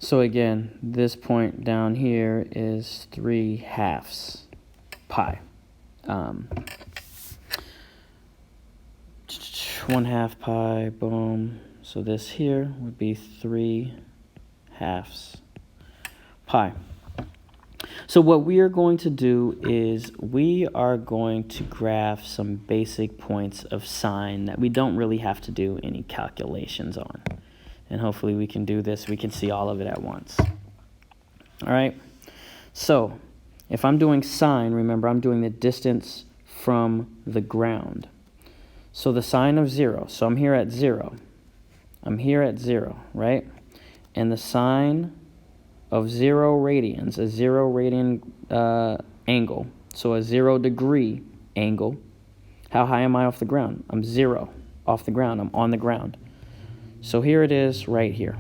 So again, this point down here is 3/2 pi. 1/2 pi, boom. So this here would be 3/2 pi. So what we are going to do is we are going to graph some basic points of sine that we don't really have to do any calculations on. And hopefully we can do this. We can see all of it at once. All right. So if I'm doing sine, remember I'm doing the distance from the ground. So the sine of 0. So I'm here at 0. I'm here at 0, right? And the sine of 0 radians, a 0 radian angle, so a 0 degree angle. How high am I off the ground? I'm 0 off the ground. I'm on the ground. So here it is right here.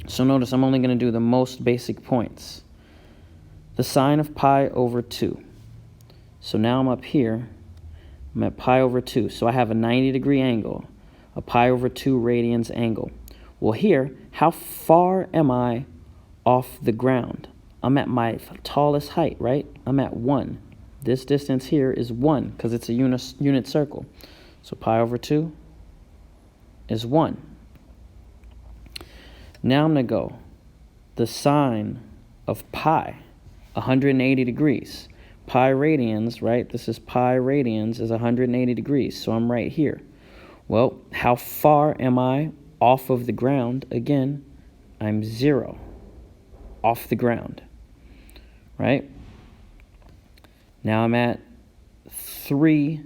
So notice I'm only going to do the most basic points. The sine of pi over 2. So now I'm up here. I'm at pi over 2. So I have a 90-degree angle, a pi over 2 radians angle. Well, here, how far am I off the ground? I'm at my tallest height, right? I'm at 1. This distance here is 1 because it's a unit circle. So pi over 2 is 1. Now I'm going to go the sine of pi, 180 degrees. Pi radians, right? This is pi radians is 180 degrees. So I'm right here. Well, how far am I off of the ground? Again, I'm 0 off the ground, right? Now I'm at 3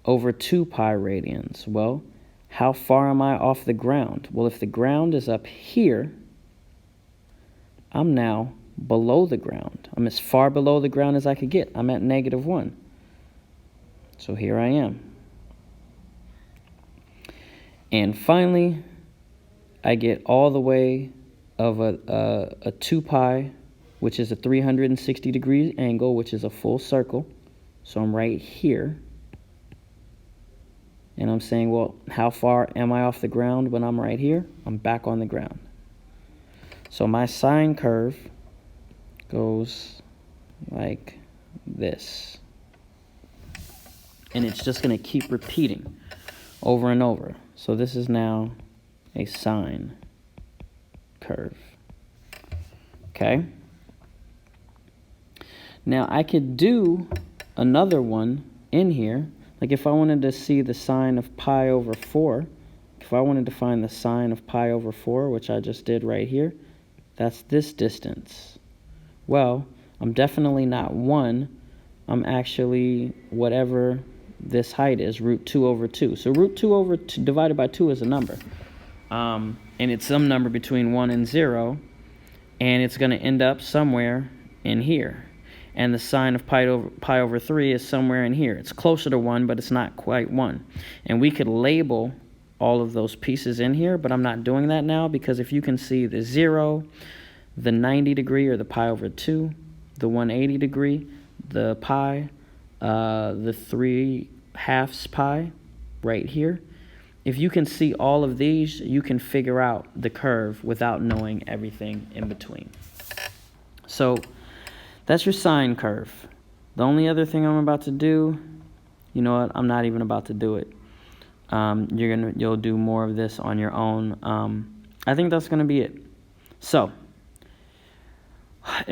over 2 pi radians. Well, how far am I off the ground? Well, if the ground is up here, I'm now below the ground. I'm as far below the ground as I could get. I'm at -1. So here I am. And finally, I get all the way of a 2 pi, which is a 360-degree angle, which is a full circle. So I'm right here. And I'm saying, well, how far am I off the ground when I'm right here? I'm back on the ground. So my sine curve goes like this. And it's just going to keep repeating over and over. So this is now a sine curve. Okay? Now I could do another one in here. Like if I wanted to see the sine of pi over 4, if I wanted to find the sine of pi over 4, which I just did right here, that's this distance. Well, I'm definitely not 1. I'm actually whatever this height is, root 2 over 2. So root 2 over 2 divided by 2 is a number. And it's some number between 1 and 0. And it's going to end up somewhere in here. And the sine of pi over 3 is somewhere in here. It's closer to 1, but it's not quite 1. And we could label all of those pieces in here, but I'm not doing that now because if you can see the 0, the 90 degree or the pi over 2, the 180 degree, the pi, the 3/2 pi right here. If you can see all of these, you can figure out the curve without knowing everything in between. So that's your sine curve. The only other thing I'm about to do, you know what? I'm not even about to do it. You'll do more of this on your own. I think that's gonna be it. So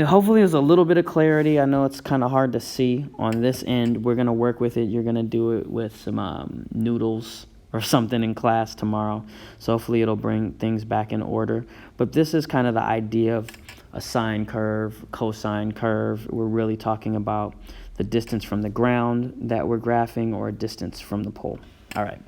hopefully there's a little bit of clarity. I know it's kind of hard to see on this end. We're gonna work with it. You're gonna do it with some noodles or something in class tomorrow. So hopefully it'll bring things back in order. But this is kind of the idea of a sine curve, cosine curve. We're really talking about the distance from the ground that we're graphing or a distance from the pole. All right.